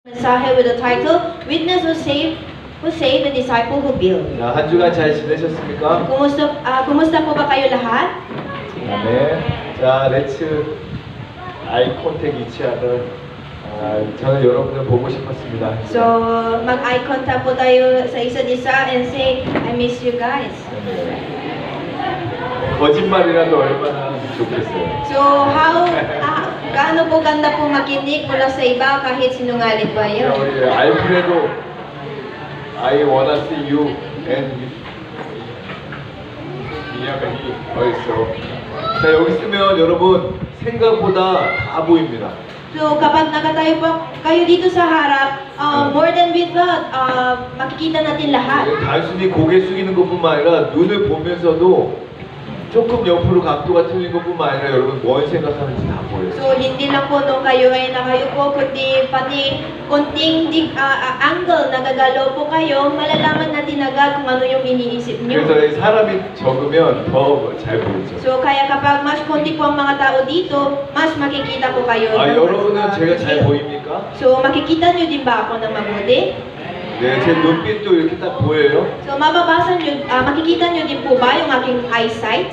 mensaje with the title Witness who saved the disciple who built. 자, 한 주간 잘 지내셨습니까? Kumusta po ba kayo lahat? 네. 자, 렛츠 아이 컨택 이치하는 저는 여러분을 보고 싶었습니다. So, mag-eye contact po tayo sa isa't isa and say, I miss you guys. 거짓말이라도 얼마나 좋겠어요. So, gaano po ganda po makinig mula sa iba kahit sinungaling pa 자, yun. 우리 알프레도 I wanna see you and 미야가히 어딨어? 자, 여기 있으면 여러분 생각보다 다 보입니다. So, kapag nakatayo po kayo dito sa harap, more than we thought, makikita natin lahat. 단순히 고개 숙이는 것뿐만 아니라 눈을 보면서도 조금 옆으로 각도가 틀린 것뿐만 아니라 여러분 뭘 생각하는지 다 보여요. So, hindi lang po nung kayo ay nakayupo, kundi pati konting angle nagagalaw po kayo, malalaman natin agad kung ano yung iniisip nyo. 그래서 사람이 적으면 더 잘 보이죠. So, kaya kapag mas konti po ang mga tao dito, mas makikita po kayo. 여러분은 제가 잘 보입니까? So, makikita nyo din ba ako ng mabuti? 네, 제 눈빛도 이렇게 딱 보여요. So, mababasa nyo, makikita nyo din po ba yung aking eyesight?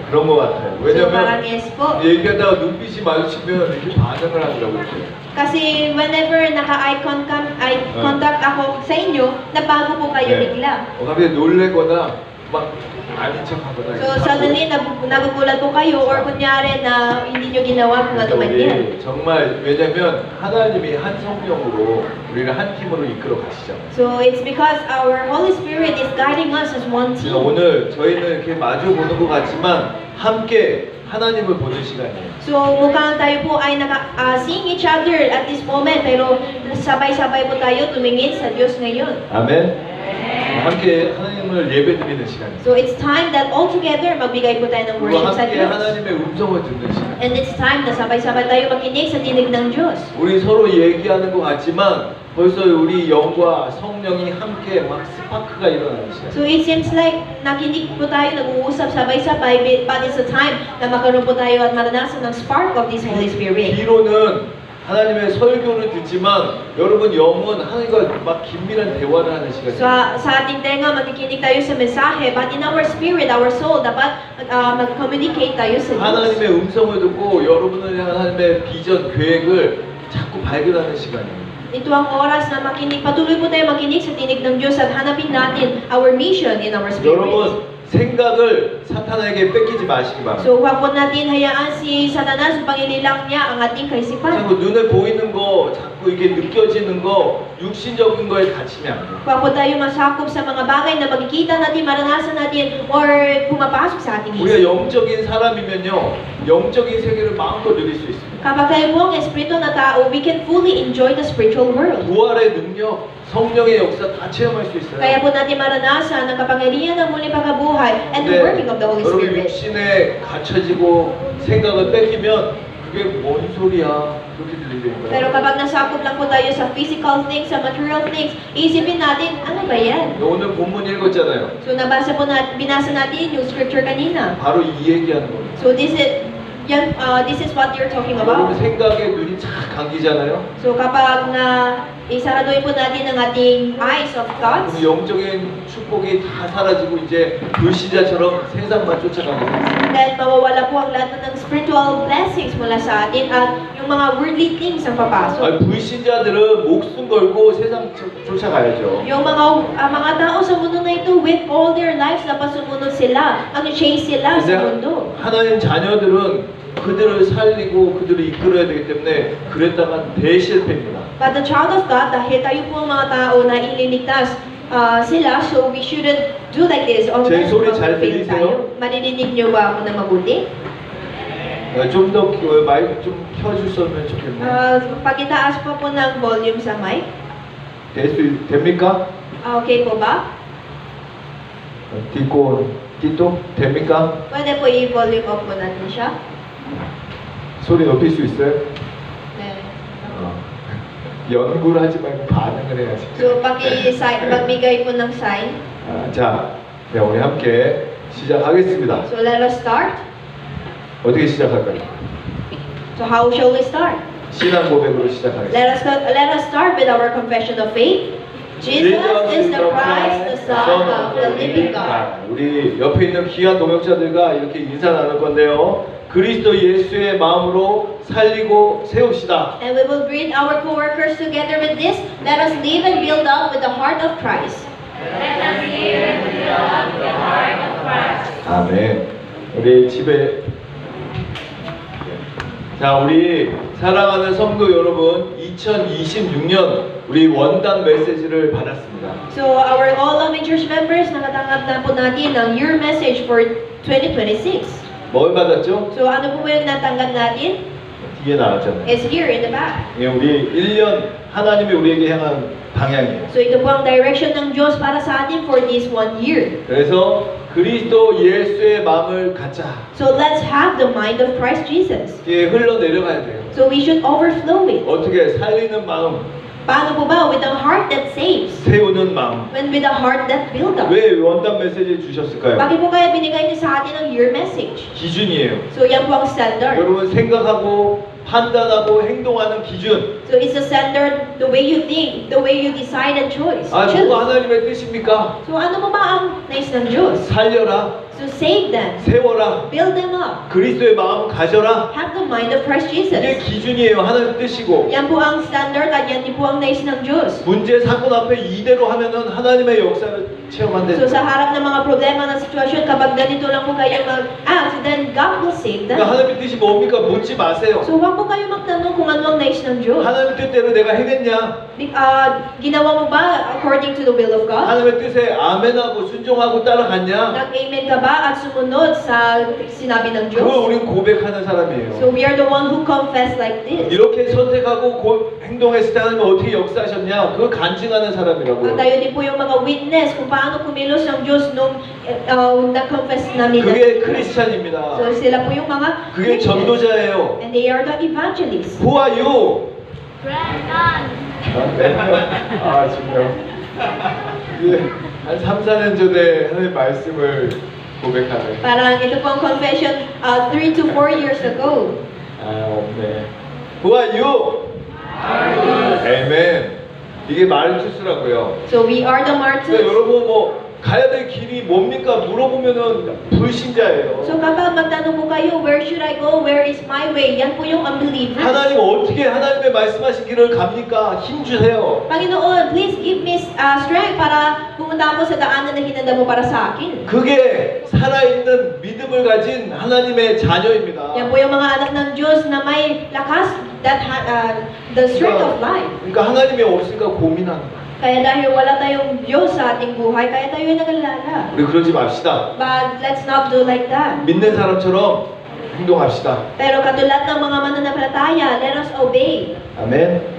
그런 것 같아요. So, parang 왜냐면 yes po. 얘기하다가 눈빛이 마주치면 이렇게 반응을 하더라고요. Kasi whenever naka-eye contact ako sa inyo, nabago po kayo bigla. 갑자기 놀래거나 막 아닌 척하거나. So suddenly nagugulat po kayo or kunyari na hindi nyo ginawa kung ano man yan. 정말 왜냐면 하나님이 한 성령으로 우리를 한 팀으로 이끌어 가시잖아요. So it's because our Holy Spirit is guiding us as one team. 오늘 저희는 이렇게 마주 보는 것 같지만 함께 하나님을 보는 시간이에요. So mukhang tayo po ay seeing each other at this moment pero sabay-sabay po tayo tumingin sa Diyos ngayon. 아멘. 함께 하나님을 예배드리는 시간이에요. So it's time that all together magbigay po tayo ng 그리고 worship sa 함께 Diyos. 하나님의 음성을 듣는 시간. And it's time na sabay-sabay tayo makinig sa tinig ng Diyos. 우리 서로 얘기하는 것 같지만 벌써 우리 영과 성령이 함께 막 스파크가 일어나는 시간. So it seems like nakinig po tayo, nag-uusap sabay-sabay, but it's a time na magkaroon po tayo at maranasan ng spark of this Holy Spirit. 귀로는 하나님의 설교를 듣지만 여러분 영은 하나님과 막 긴밀한 대화를 하는 So 시간이에요. sa ating tenga, makikinig tayo sa mensahe, but in our spirit, our soul, dapat mag-communicate tayo sa Diyos. 하나님의 음성을 듣고 여러분을 향한 하나님의 비전, 계획을 자꾸 발견하는 시간이에요. Ito ang oras na patuloy po tayo makinig sa tinig ng Diyos at hanapin natin our mission in our spirit. 여러분 생각을 사탄에게 뺏기지 마시기 바랍니다. So huwag po natin hayaan si Satanas upang ililang niya ang ating kaisipan. 자꾸 눈에 보이는 거, 자꾸 이게 느껴지는 거, 육신적인 거에 갇히면 안 돼요. Huwag po tayo masakop sa mga bagay na makikita natin, maranasan natin, or pumapasok sa ating 우리가 isip. 영적인 사람이면요, 영적인 세계를 마음껏 누릴 수 있습니다. Kapag tayo po ang espiritu na tao, we can fully enjoy the spiritual world. 부활의 능력, 성령의 역사 다 체험할 수 있어요. Kaya po natin maranasan ang kapangyarihan ng muling pagkabuhay and the 근데 working of the Holy 여러분 Spirit. 육신에 갇혀지고 생각을 뺏기면 그게 뭔 소리야 그렇게 들리는 Pero 거예요. kapag nasakop lang po tayo sa physical things, sa material things, isipin natin, ano ba yan? 오늘 본문 읽었잖아요. So binasa natin yung scripture kanina. 바로 이 얘기하는 거예요. So this is what you're talking 여러분 about. 생각에 눈이 착 감기잖아요. So kapag isaraduin po natin ang ating eyes of thoughts, 그럼 영적인 축복이 다 사라지고 이제 불신자처럼 세상만 쫓아가게 돼요. then mawawala po ang lahat ng spiritual blessings mula sa atin at yung mga worldly things ang papasok. 아니, 불신자들은 목숨 걸고 세상 쫓아가야죠. Yung mga tao sa mundo na ito, with all their lives, dapat sumunod sila, mag-chase sila sa mundo. 하나님 자녀들은 그들을 살리고 그들을 이끌어야 되기 때문에 그랬다간 대실패입니다. But the child of God, dahil tayo po ang mga tao na ililigtas sila, so we shouldn't do like this. O 제 소리 잘 fail 들리세요? tayo. Maririnig niyo ba ako na mabuti? 좀 더 마이크 좀 켜주셨으면 좋겠네요. Pagitaas po po ng volume sa mic. 됩니까? Okay po ba? 띠또 됩니까? Pwede po i-volume up po natin siya. 소리 높일 수 있어요? Then, 연구를 하지 말고 반응을 해야지. so, magbigay po ng sign. 자, 네, 우리 함께 시작하겠습니다. So, let us start. 어떻게 시작할까요? So, how shall we start? 신앙 고백으로 시작하겠습니다. Let us start with our confession of faith. Jesus is the Christ, the Son of the living God. 우리 옆에 있는 귀한 동역자들과 이렇게 인사 나눌 건데요. 그리스도 예수의 마음으로 살리고 세웁시다. And we will greet our co-workers together with this. Let us live and build up with the heart of Christ. Let us live and build up the heart of Christ. 아멘. 우리 집에 자, 우리 사랑하는 성도 여러분, 2026년 우리 원단 메시지를 받았습니다. So our all loving church members, nakatanggap na po natin ang year message for 2026. 뭘 받았죠? So ano po yung natanggap natin? 뒤에 나왔잖아요. It's here in the back. 예, 우리 1년 하나님이 우리에게 향한 방향이에요. So ito po ang direction ng Diyos para sa atin for this 1 year. 그래서 그리스도 예수의 마음을 갖자. So let's have the mind of Christ Jesus. 이게 흘러내려가야 돼요. So we should overflow it. 어떻게 살리는 마음, Paano po ba? With a heart that saves. 세우는 마음. When with a heart that builds up. 왜 원단 메시지 주셨을까요? Bakit po kaya binigay niyo sa atin ang year message? 기준이에요. So yan po ang standard. 여러분 생각하고 판단하고 행동하는 기준. So it's a standard, the way you think, the way you decide and choose. 아, 뭐가 하나님의 뜻입니까? So ano mo ba ang nais ng Diyos? 살려라, So save them, 세워라, build them up, 그리스도의 마음 가져라. have the mind of Christ 이게 Jesus. 기준이에요. 하나님 뜻이고. Yan po ang standard at yan din po ang nais ng Diyos. 문제 사건 앞에 이대로 하면은 하나님의 역사를 체험 안 So 됩니다. sa harap ng mga problema ng sitwasyon, kapag ganito lang po kayo mag-act, then God will save 그러니까 them. 하나님의 뜻이 뭡니까? 묻지 마세요. So huwag po kayo magtanong kung ano ang nais ng Diyos. 하나님 뜻대로 내가 해냈냐? Ginawa mo ba according to the will of God? 하나님의 뜻에 아멘하고 순종하고 따라갔냐? Nag-amen ka ba at sumunod sa sinabi ng 그걸 Diyos? 우린 고백하는 사람이에요. So we are the one who confess like this. 이렇게 선택하고 행동했을 때 하나님 어떻게 역사하셨냐? 그걸 간증하는 사람이라고요. At tayo din po yung mga witness kung paano kumilos ng Diyos nung na-confess namin. 그게 크리스찬입니다. So sila po yung mga 그게 witness. 전도자예요. And they are the evangelists. Who are you? Brandon. 아, 정말. 예, 한 3, 4년 전에 하나님 말씀을 고백하네. Parang ito po ang confession 3 to 4 years ago. 아, 없네. Who are you? 아멘. 이게 말투수라고요. So we are the 그러니까 martyrs. 여러분 뭐 가야 될 길이 뭡니까? 물어보면은 불신자예요. So kapag magtanong po kayo, where should I go? Where is my way? Yan po yung unbelievers. 하나님 어떻게 하나님의 말씀하신 길을 갑니까? 힘 주세요. Panginoon, please give me strength para pumunta ako sa daanan na hinanda mo para sa akin. 그게 살아있는 믿음을 가진 하나님의 자녀입니다. Yan po yung mga anak ng Diyos na may lakas, that the strength of life. 그러니까 하나님이 없으니까 고민하는 거예요. Kaya dahil wala tayong Diyos sa ating buhay, kaya tayo ay nag-alala. 우리 그러지 맙시다. But let's not do like that. 믿는 사람처럼 행동합시다. Pero katulad ng mga mananampalataya, let us obey. 아멘.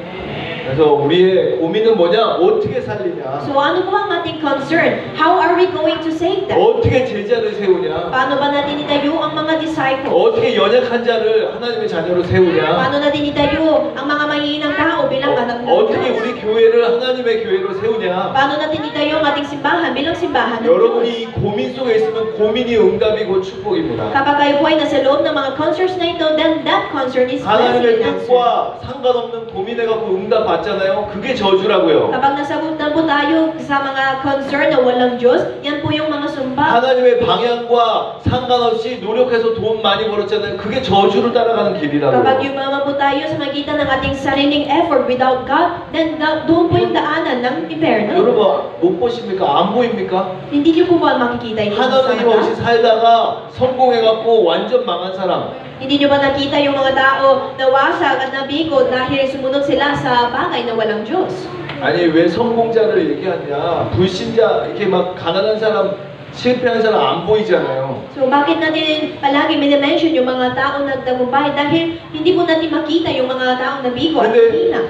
그래서 우리의 고민은 뭐냐? 어떻게 살리냐? So ano po ang ating concern? How are we going to save them? 어떻게 제자를 세우냐? Paano ba natin itayo ang mga disciples? 어떻게 연약한 자를 하나님의 자녀로 세우냐? Paano natin itayo ang mga mahihinang tao bilang anak ng 어떻게 Diyos? 우리 교회를 하나님의 교회로 세우냐? Paano natin itayo ang ating simbahan bilang simbahan ng 여러분이 Diyos? 이 고민 속에 있으면 고민이 응답이고 축복입니다. Kapag kayo po ay nasa loob ng mga concerns na ito, then that concern is blessing 하나님의 and answer. 뜻과 상관없는 고민해갖고 응답 받잖아요. 그게 저주라고요. Kapag nasagutan po tayo sa mga concern na walang Diyos, yan po yung mga sumpa. 하나님의 방향과 상관없이 노력해서 돈 많이 벌었잖아요. 그게 저주를 따라가는 Kapag 길이라고요. yumaman po tayo sa magitan ng ating sariling effort without God, then doon po yung daanan ng impyerno. 여러분 못 보십니까? 안 보입니까? Hindi niyo po ba makikita ito sa 하나님 없이 mata? 살다가 성공해갖고 완전 망한 사람. Hindi niyo ba nakita yung mga tao na wasag at nabigo dahil sumunod sila sa bagay na walang Diyos? 아니 왜 성공자를 얘기하냐? 불신자 이렇게 막 가난한 사람 실패한 사람 안 보이잖아요. So bakit natin palagi minimension yung mga taong nagtagumpay? Dahil hindi po natin makita yung mga taong nabigo at 근데 hina.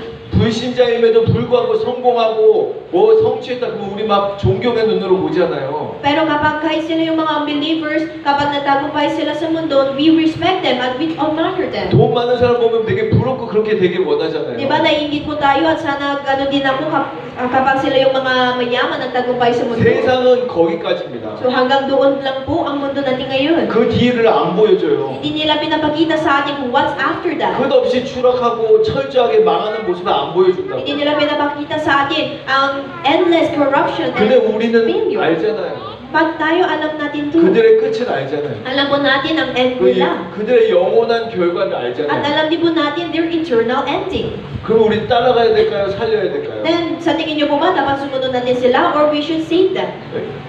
불신자임에도 불구하고 성공하고 뭐 성취했다 그러면 우리 막 존경의 눈으로 보잖아요. Pero kapag kahit sila yung mga unbelievers, kapag nagtagumpay sila sa mundo, we respect them and we honor them. 돈 많은 사람 보면 되게 부럽고 그렇게 되길 원하잖아요. Di ba, naiingit po tayo at sana gano'n din ako kapag sila yung mga mayaman nagtagumpay sa mundo. 세상은 거기까지입니다. So hanggang doon lang po ang mundo natin ngayon. 그 뒤를 안 보여줘요. Hindi nila pinapakita sa atin kung what's after that. 끝없이 추락하고 철저하게 망하는 모습을 안 보여준다고. Hindi nila pinapakita sa atin ang endless corruption 근데 and 우리는 failure. 알잖아요. Pag tayo alam natin to, 그들의 끝은 알잖아요. alam po natin ang end nila. 그들의 영원한 결과를 At 알잖아요. alam din po natin their eternal ending. 그럼 우리 따라가야 될까요? 살려야 될까요? Then, sa tingin niyo po ba, dapat sumunod natin sila or we should save them?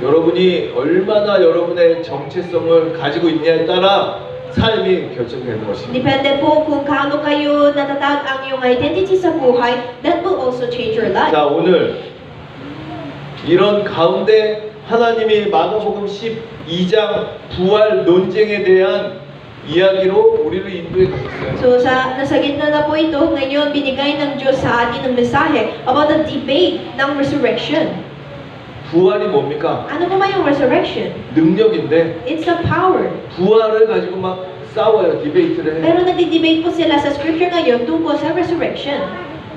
여러분이 얼마나 여러분의 정체성을 가지고 있냐에 따라 삶이 결정되는 것입니다. Depende po kung kaano kayo natatag ang iyong identity sa buhay, that will also change your life. 자, 오늘 이런 가운데 하나님이 마가복음 12장 부활 논쟁에 대한 이야기로 우리를 인도해 주셨어요. So, nasa gitna na po ito, ngayon binigay ng Diyos sa atin ng mensahe about the debate ng resurrection. 부활이 뭡니까? Ano po ba yung resurrection? 능력인데 It's a power. 부활을 가지고 막 싸워요. 디베이트를 해. Pero nagdi-debate po sila sa scripture ngayon tungkol sa resurrection.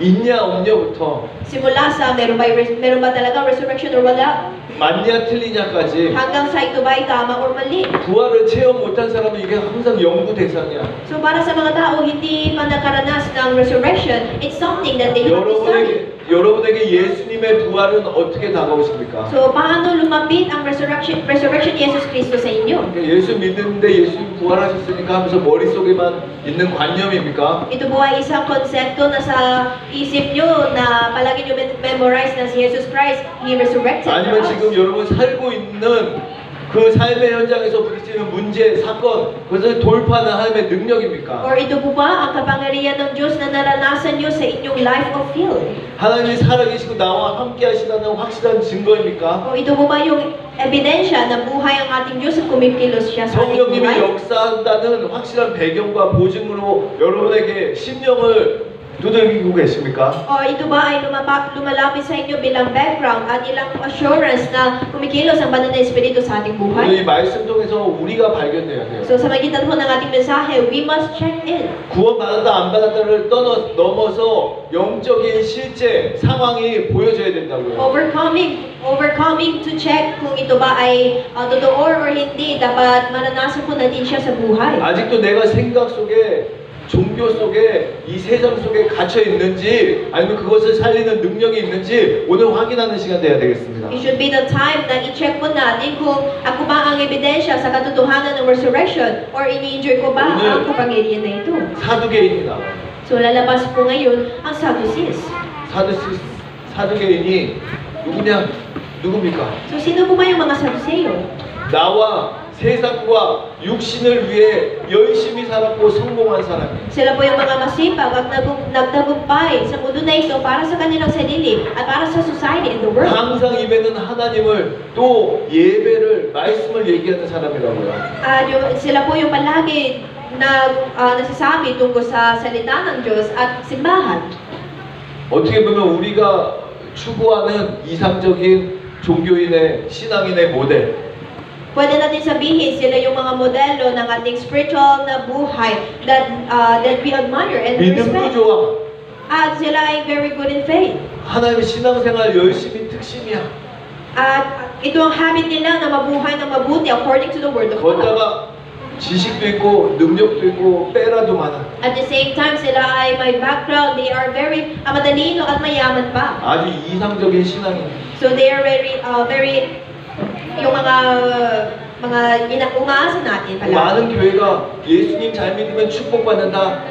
있냐 없냐부터 Simula sa meron ba talaga resurrection or wala? 맞냐 틀리냐까지 Hanggang sa ito ba ay tama or mali? 부활을 체험 못한 사람은 이게 항상 연구 대상이야. So para sa mga tao hindi pa nakaranas ng resurrection, it's something that they have to study. 여러분에게 예수님의 부활은 어떻게 다가오십니까? So paano lumapit ang resurrection ni Jesus Cristo sa inyo? 예수 믿는데 예수님 부활하셨으니까 하면서 머릿속에만 있는 관념입니까? Ito po ay isang konsepto na sa isip nyo na palagi nyo memorize na si Jesus Christ, He resurrected for 아니면 us. 지금 여러분 살고 있는 그 삶의 현장에서 부딪히는 문제, 사건, 그것을 돌파하는 하나님의 능력입니까? Or ito po ba ang kapangyarihan ng Diyos na naranasan nyo sa inyong life of field? 하나님이 살아계시고 나와 함께 하시다는 확실한 증거입니까? O ito po ba yung ebidensya na buhay ang ating Diyos at kumikilos siya sa ating 성령님이 buhay? 역사한다는 확실한 배경과 보증으로 여러분에게 심령을 두들기고 계십니까? O ito ba ay lumalapit sa inyo bilang background at ilang assurance na kumikilos ang banal na Espiritu sa ating 오늘 이 buhay? 말씀 통해서 우리가 발견돼야 돼요. So sa magitan po ng ating mensahe, we must check in. 구원받았다 안 받았다를 넘어서 영적인 실제 상황이 보여줘야 된다고요. Overcoming to check kung ito ba ay totoo or hindi, dapat maranasan po natin siya sa buhay. 아직도 내가 생각 속에 종교 속에 이 세상 속에 갇혀 있는지 아니면 그것을 살리는 능력이 있는지 오늘 확인하는 시간 돼야 되겠습니다. It should be the time na i-check po natin kung ako ba ang ebidensya sa katotohanan ng resurrection or ini-enjoy ko ba ang kapangyarihan na ito. 사두개인이 나와요. So lalabas po ngayon ang Sadducees. 사두개인이 누굽니까? So sino po ba yung mga Sadduseo? 나와 세상과 육신을 위해 열심히 살았고 성공한 사람이에요. Sila po yung mga masipag at nagtagumpay sa mundo na ito para sa kanilang sarili at para sa society and the world. 항상 입에는 하나님을 또 예배를 말씀을 얘기하는 사람이라고요. Sila po yung palagi nasasabi tungkol sa salita ng Diyos at simbahan. 어떻게 보면 우리가 추구하는 이상적인 종교인의 신앙인의 모델. Pwede natin sabihin sila yung mga modelo ng ating spiritual na buhay that we admire and 믿음도 respect. 좋아. At sila ay very good in faith. 하나님의 신앙생활 열심히 특심이야. At ito ang habit nila na mabuhay ng mabuti according to the Word of God. 거기다가 지식도 있고 능력도 있고 빼라도 많아. At the same time, sila ay may background. They are very matalino at mayaman pa. 아주 이상적인 신앙인. So they are very yung mga umaasa natin pala. 많은 교회가 예수님 잘 믿으면 축복받는다.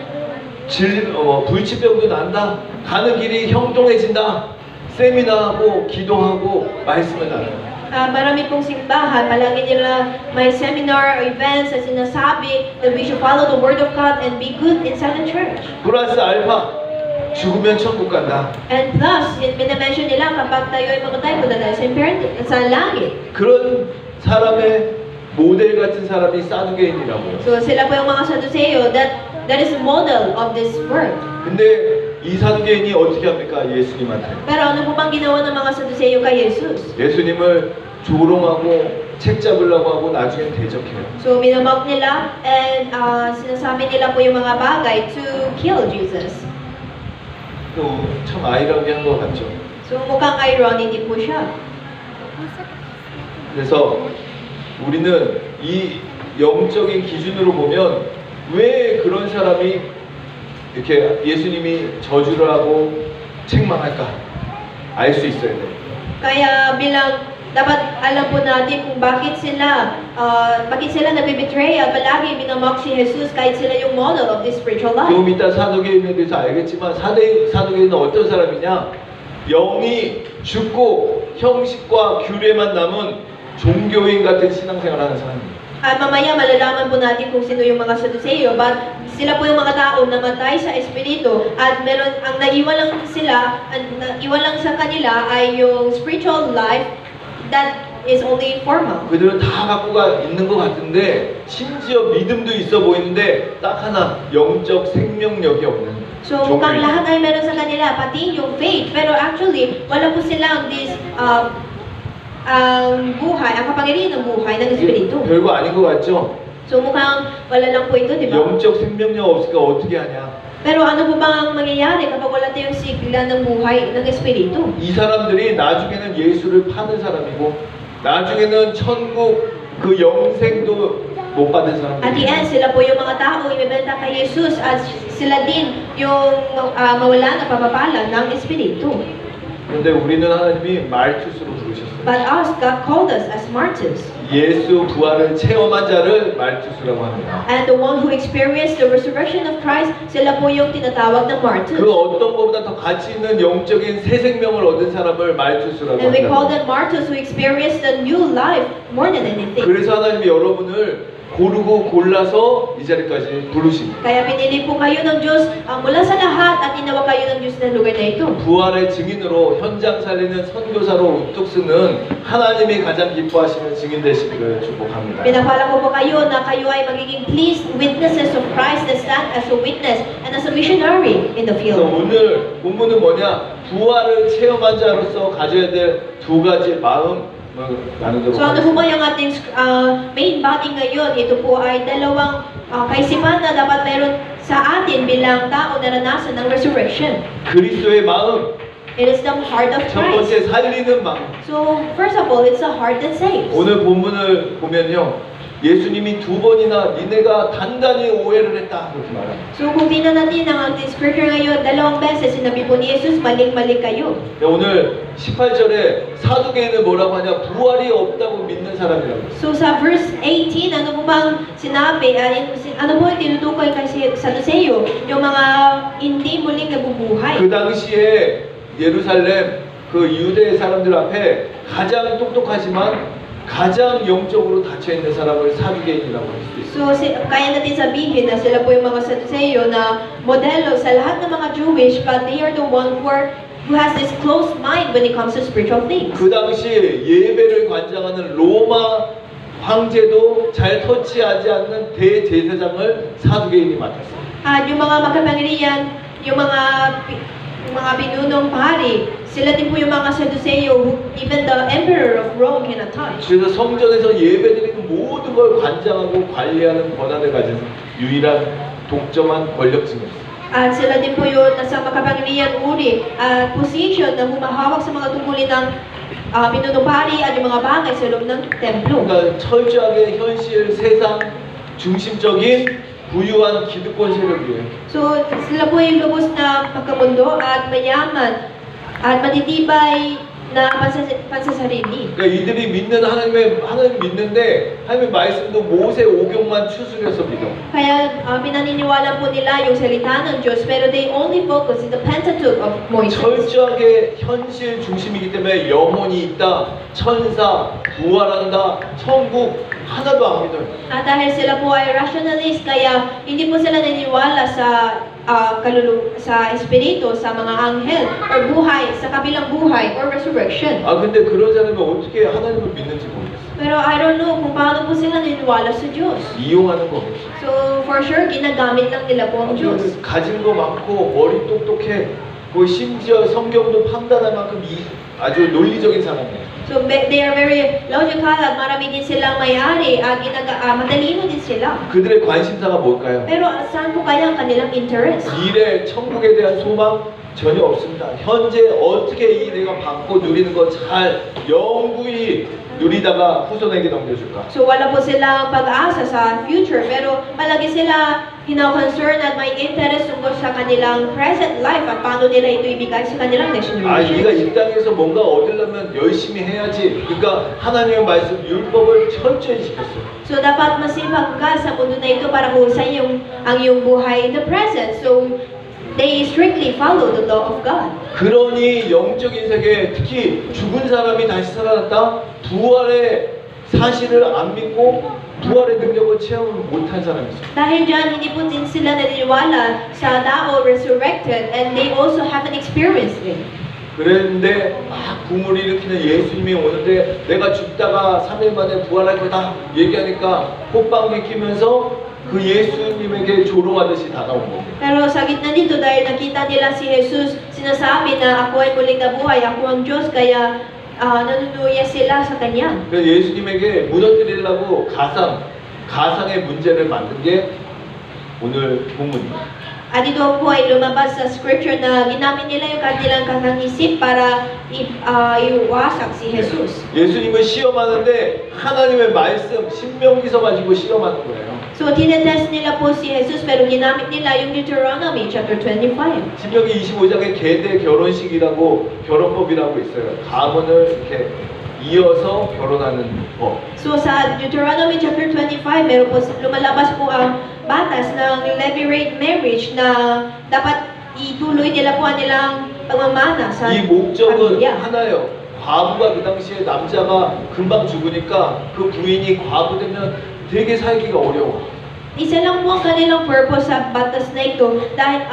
불치병도 난다. 가는 길이 형통해진다. 세미나하고 기도하고 말씀을 나눠요. Marami pong simbahan, palagi nila may seminar or events na sinasabi that we should follow the Word of God and be good inside the church. 플러스 알파 죽으면 천국 간다. And plus, minamention nila kapag tayo ay mamatay, punta tayo sa langit. 그런 사람의 모델 같은 사람이 사두개인이라고요. So sila po yung mga Sadduceo that is model of this world. 근데 이 사두개인이 어떻게 합니까? 예수님한테. Pero ano po bang ginawa ng mga Saduceo kay Jesus? 예수님을 조롱하고 책 잡으려고 하고 나중엔 대적해요. So, minamok nila and sinasabi nila po yung mga bagay to kill Jesus. 또 참 아이러니한 것 같죠. So, mukhang irony din po siya. 그래서 우리는 이 영적인 기준으로 보면 왜 그런 사람이 이렇게 예수님이 저주를 하고 책망할까 알 수 있어야 돼요. Kaya bilang dapat alam po natin kung bakit sila nagbe-betray at palagi minamok si Jesus kahit sila yung model of this spiritual life. 조금 이따 사도계인에 대해서 알겠지만 사도계인은 어떤 사람이냐? 영이 죽고 형식과 규례만 남은 종교인 같은 신앙생활하는 사람입니다. At mamaya malalaman po natin kung sino yung mga Saduceo, but sila po yung mga tao na namatay sa Espiritu at meron ang naiwan lang sila, ang naiwan lang sa kanila ay yung spiritual life that is only formal. 그들은 다 갖고가 있는 것 같은데 심지어 믿음도 있어 보이는데 딱 하나 영적 생명력이 없는 So mukhang lahat ay meron sa kanila, pati yung faith, pero actually wala po silang this ang buhay, ang kapangyarihan ng buhay ng Espiritu. 별거 아닌 것 같죠? So mukhang wala lang po ito, di ba? 영적 생명력 없으니까 어떻게 하냐? Pero ano po bang ang mangyayari kapag wala tayong sigla ng buhay ng Espiritu? 이 사람들이 나중에는 예수를 파는 사람이고 나중에는 천국 그 영생도 못 받은 At the end, 사람들이 sila po yung mga tao ibebenta kay Jesus at sila din yung mawala na papapala ng Espiritu. 그런데 우리는 하나님이 말투스로 부르셨어요. But us, God called us as martyrs. 예수 부활을 체험한 자를 말투스라고 합니다. And the one who experienced the resurrection of Christ, sila po yung tinatawag na martyrs. 그 어떤 것보다 더 가치 있는 영적인 새 생명을 얻은 사람을 말투스라고 And we call 합니다. them martyrs who experienced the new life more than anything. 그래서 하나님이 여러분을 고르고 골라서 이 자리까지 부르십니다. Kaya pinili po kayo ng Diyos mula sa lahat at inawa kayo ng Diyos sa lugar na ito. 부활의 증인으로 현장 살리는 선교사로 우뚝 쓰는 하나님이 가장 기뻐하시는 증인 되시기를 축복합니다. Pinapala ko po kayo na kayo ay magiging pleased witnesses of Christ that stand as a witness and as a missionary in the 그래서 field. 오늘 본문은 뭐냐? 부활을 체험한 자로서 가져야 될 두 가지 마음 나누도록 So ano po ba 하겠습니다. yung ating main body ngayon? Ito po ay dalawang kaisipan na dapat meron sa atin bilang tao na naranasan ng resurrection. 그리스도의 마음, It is the heart of 첫 Christ. 번째 살리는 마음. So first of all, it's a heart that saves. 오늘 본문을 보면요. 예수님이 두 번이나 니네가 단단히 오해를 했다 그렇게 말합니다. So kung tingnan natin ang ating scripture ngayon, dalawang beses sinabi po ni Jesus, maling-mali kayo. 오늘 18절에 사두개인은 뭐라고 하냐? 부활이 없다고 믿는 사람이라고 했어요. So sa verse 18, ano po bang sinabi? Ano po yung tinutukoy kay Saduceo? Yung mga hindi muling nabubuhay. 그 당시에 예루살렘 그 유대 사람들 앞에 가장 똑똑하지만 가장 영적으로 닫혀 있는 사람을 사두개인이라고 할 수 있어요. So kaya natin sabihin na sila po yung mga Saduceo na modelo sa lahat ng mga Jewish, but they are the one who has this closed mind when it comes to spiritual things. 그 당시에 예배를 관장하는 로마 황제도 잘 터치하지 않는 대제사장을 사두개인이 맡았어요. At yung mga makapangyarihan, yung mga pinunong pari, sila din po yung mga Saduceo who even the emperor of Rome cannot touch. 그래서 성전에서 예배드리는 모든 걸 관장하고 관리하는 권한을 가진 유일한 독점한 권력층이었어요. At sila din po yun nasa makapangyarihan uri at position na humahawak sa mga tungkulin ng pinunong pari at yung mga bagay sa loob ng templo. 그러니까 철저하게 현실 세상 중심적인 부유한 기득권 세력이에요. So sila po yung lubos na pagkamundo at mayaman at matitibay na pansasarili. 그러니까 이들이 믿는 하나님 믿는데 하나님의 말씀도 모세 오경만 추스려서 믿어. Kaya pinaniniwala po nila yung salita ng Diyos pero they only focus in the Pentateuch of Moses. 철저하게 현실 중심이기 때문에 영혼이 있다, 천사, 부활한다, 천국 하나도 안 믿어요. At dahil sila po ay rationalist, kaya hindi po sila naniniwala sa sa espiritu, sa mga anghel, or buhay, sa kabilang buhay, or resurrection. 아 근데 그런 사람이 어떻게 하나님을 믿는지 모르겠어요. Pero I don't know kung paano po sila naniniwala sa Diyos. 이용하는 거겠죠. So, for sure, ginagamit lang nila po ang Diyos. 가진 거 많고 머리 똑똑해. 그 심지어 성경도 판단할 만큼 아주 논리적인 사람이에요. So, they are very logical at marami din silang may-ari at matalino din sila. 그들의 관심사가 뭘까요? Pero saan po kaya ang kanilang interest? 미래 천국에 대한 소망 전혀 없습니다. 현재 어떻게 이 내가 받고 누리는 거 잘 영구히 누리다가 후손에게 넘겨줄까? So, wala po silang pag-asa sa future, pero palagi sila concern at may interest tungkol sa kanilang present life at paano nila ito ibigay sa kanilang next 아, 네가 generation. 이 땅에서 뭔가 얻으려면 열심히 해야지. 그러니까 하나님의 말씀 율법을 철저히 지켰어요. So, dapat masipag ka sa mundo na ito para husay ang iyong buhay in the present. So, they strictly follow the law of God. 그러니 영적인 세계, 특히 죽은 사람이 다시 살아났다, 부활의 사실을 안 믿고 부활의 능력을 체험을 못한 사람이 있어요. Dahil dyan, hindi po din sila naniniwala sa tao resurrected and they also haven't experienced it. 그랬는데 막 붐을 일으키는 예수님이 오는데 내가 죽다가 3일 만에 부활할 거다 얘기하니까 꽃방귀 끼면서 그 예수님에게 조롱하듯이 다가온 겁니다. Pero sa gitna nito, dahil nakita nila si Jesus, sinasabi na ako ay muling nabuhay, ako ang Diyos, kaya nanunuya sila sa Kanya. 그래서 예수님에게 무너뜨리려고 가상의 문제를 만든 게 오늘 본문입니다. At ito po ay lumabas sa scripture na ginamit nila yung kanilang kakang-isip para iwasak si Jesus. 예수님을 시험하는데 하나님의 말씀 신명기서 가지고 시험하는 거예요. So, tinetest nila po si Jesus pero ginamit nila yung Deuteronomy chapter 25. 신명기 25장에 계대 결혼식이라고 결혼법이라고 있어요. 가문을 이렇게 이어서 결혼하는 법. So, sa Deuteronomy chapter 25, meron po lumalabas po ang batas ng levirate marriage na dapat ituloy nila po ang nilang pagmamana sa 이 목적은 pamilya. 하나요. 과부가 그 당시에 남자가 금방 죽으니까 그 부인이 과부 되면 되게 살기가 어려워. Isa lang po ang kanilang purpose sa batas na ito dahil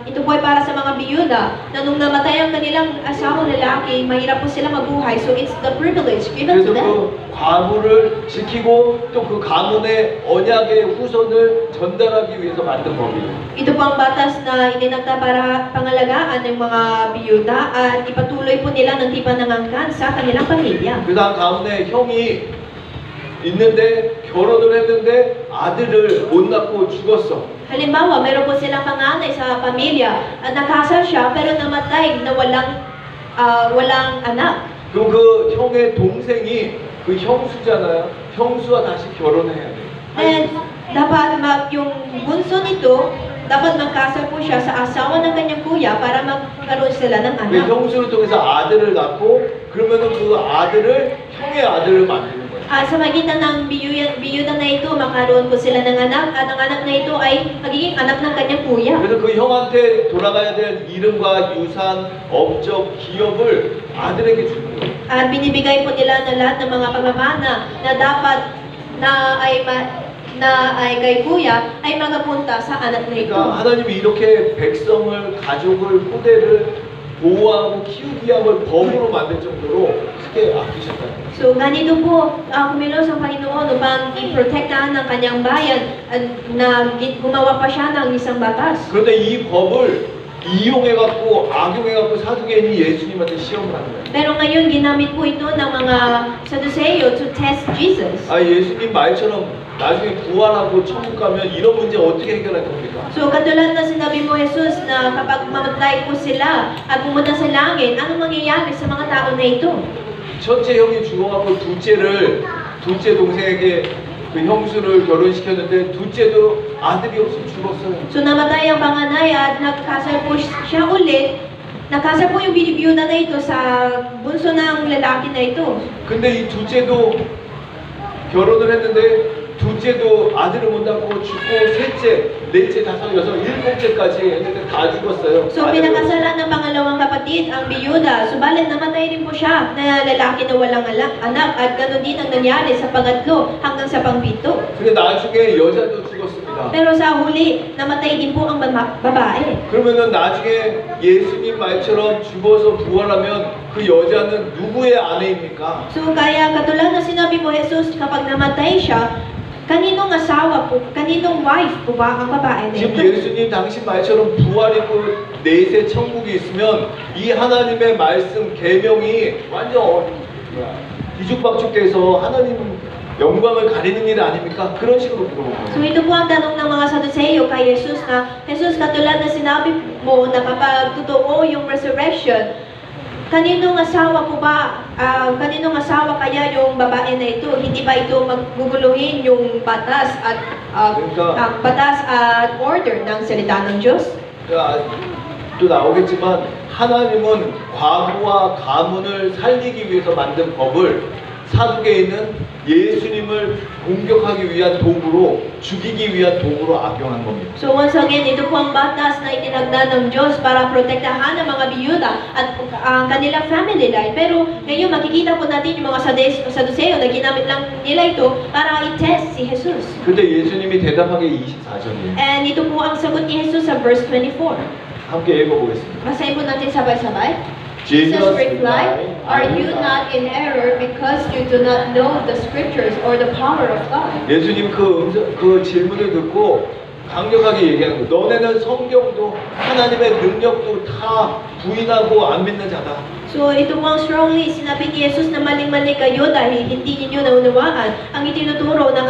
ito po ay para sa mga biyuda na nung namatay ang kanilang asawang lalaki, mahirap po sila mabuhay. So it's the privilege given 그래서 to them. 그 과부를 지키고 또 그 가문의 언약의 후손을 전달하기 위해서 만든 법이에요. Ito po ang batas na itinakda para pangalagaan ng mga biyuda at ipatuloy po nila ng tipan ng angkan sa kanilang pamilya. 그래서 한 가문에 형이 있는데 결혼을 했는데 아들을 못 낳고 죽었어. Halimbawa, meron po silang panganay sa pamilya at nakasal siya pero namatay na walang anak. 그럼 그 형의 동생이 그 형수잖아요. 형수와 다시 결혼해야 돼. And dapat yung bunso nito, dapat magkasal po siya sa asawa ng kanyang kuya para magkaroon sila ng 그 anak. 형수를 통해서 아들을 낳고 그러면은 그 아들을 형의 아들을 만드는 거예요. Sa magitan ng biyuda na ito, makaroon po sila ng anak at ang anak na ito ay magiging anak ng kanyang kuya. 그래서 그 형한테 돌아가야 될 이름과 유산, 업적, 기업을 아들에게 주는 거예요. At binibigay po nila na lahat ng mga pagmamana na dapat na ay kay kuya ay magapunta sa anak na ito. 그러니까 하나님이 이렇게 백성을, 가족을, 후대를 보호하고 키우기 위함을 법으로 만들 정도로 크게 아끼셨다는 거예요. So, ganito po kumilos ang Panginoon upang i-protektahan ng kanyang bayan na gumawa pa siya ng isang batas. 그런데 이 법을 이용해갖고 악용해갖고 사두개인이 예수님한테 시험을 하는 거예요. Pero ngayon, ginamit po ito ng mga Sadduceo to test Jesus. 아 예수님 말처럼 나중에 부활하고 천국 가면 이런 문제 어떻게 해결할 겁니까? So, katulad na sinabi mo, Jesus, na kapag mamatay po sila at pumunta sa langit, anong mangyayari sa mga tao na ito? 첫째 형이 죽어갖고 둘째 동생에게 그 형수를 결혼시켰는데 둘째도 아들이 없이 죽었어요. So, namatay ang panganay at nagkasal po siya ulit. Nakasal po yung binibiyuda na ito sa bunso ng lalaki na ito. 근데 이 둘째도 결혼을 했는데 둘째도 아들을 못 낳고 죽고 셋째, 넷째, 다섯, 여섯, 일곱째까지 애들 다 죽었어요. So pinakasalan ng pangalawang kapatid, ang biyuda. Subalit namatay din po siya na lalaki na walang anak. At ganoon din ang nangyari sa pangatlo hanggang sa pangpito. 근데 나중에 여자도 죽었습니다. Pero sa huli, namatay din po ang babae. 그러면은 나중에 예수님 말처럼 죽어서 부활하면 그 여자는 누구의 아내입니까? So kaya katulad na sinabi mo, Jesus, kapag namatay siya, kaninong asawa po, kaninong wife po ba ang babae na 지금 ito? 예수님 당신 말처럼 부활이고 넷의 천국이 있으면 이 하나님의 말씀 계명이 완전 뒤죽박죽돼서 하나님 영광을 가리는 일 아닙니까? 그런 식으로 물어보는 So 거예요. ito po ang tanong ng mga Saduceo kay Jesus na, Jesus, katulad na sinabi mo na kapag totoo yung resurrection, kaninong asawa po ba, kaninong asawa kaya yung babae na ito? Hindi ba ito maguguluhin yung batas at batas at order ng salita ng Diyos? 또 나오겠지만 하나님은 과부와 가문을 살리기 위해서 만든 법을 사두개인은 예수님을 공격하기 위한 도구로 죽이기 위한 도구로 악용한 겁니다. So once again, ito po ang batas na itinagda ng Diyos para protektahan ang mga biyuda at ang kanilang family life. Pero ngayon makikita po natin yung mga Saduceo na ginamit lang nila ito para i-test si Jesus. 근데 예수님이 대답한 게 24절이에요. And ito po ang sagot ni Jesus sa verse 24. 함께 읽어보겠습니다. Basahin po natin sabay-sabay. Jesus Jesus replied, "Are you not in error because you do not know the scriptures or the power of God?" 예수님 그 질문을 듣고 강력하게 얘기하는 거예요. 너네는 성경도 하나님의 능력도 다 부인하고 안 믿는 자다. So ito po ang strongly sinabi ni Jesus na maling-mali kayo dahil hindi ninyo naunawaan ang itinuturo ng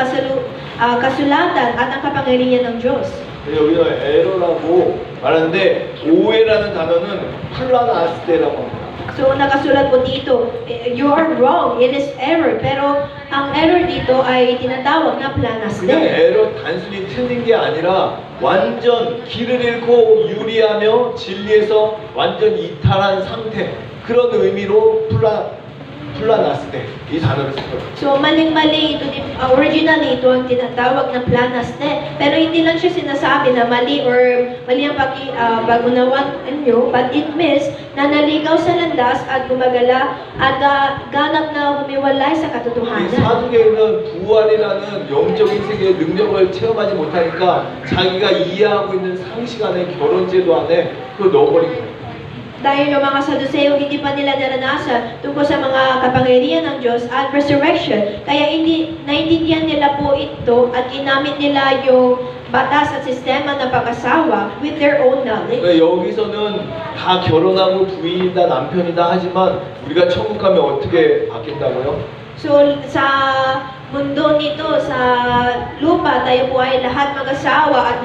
kasulatan at ang kapangyarihan ng Diyos. 여기서 에러라고 말하는데 오해라는 단어는 플라나스테라고 합니다. So nakasulat po dito, you are wrong, it is error. Pero ang error dito ay tinatawag na 그냥 planaste. 에러 단순히 틀린 게 아니라 완전 길을 잃고 유리하며 진리에서 완전 이탈한 상태 그런 의미로 플라나스테 이 단어를 썼어요. So maling-mali ito originally ito ang tinatawag na planaste. Pero hindi lang siya sinasabi na mali or mali ang pag-unawan nyo, but it means na naligaw sa landas at gumagala at ganap na humiwalay sa 이 katotohanan. 사두개인은 부활이라는 영적인 세계의 능력을 체험하지 못하니까 자기가 이해하고 있는 상식 안에 결혼제도 안에 그걸 넣어버린 거예요. Dahil yung mga Saduceo, hindi pa nila naranasan tungkol sa mga kapangyarihan ng Diyos at resurrection. Kaya hindi naintindihan nila po ito at ginamit nila yung batas at sistema ng pag-asawa with their own knowledge. 여기서는 다 결혼하고 부인이다 남편이다 하지만 우리가 천국 가면 어떻게 바뀐다고요? So sa mundo nito, sa lupa, tayo po ay lahat mag-asawa at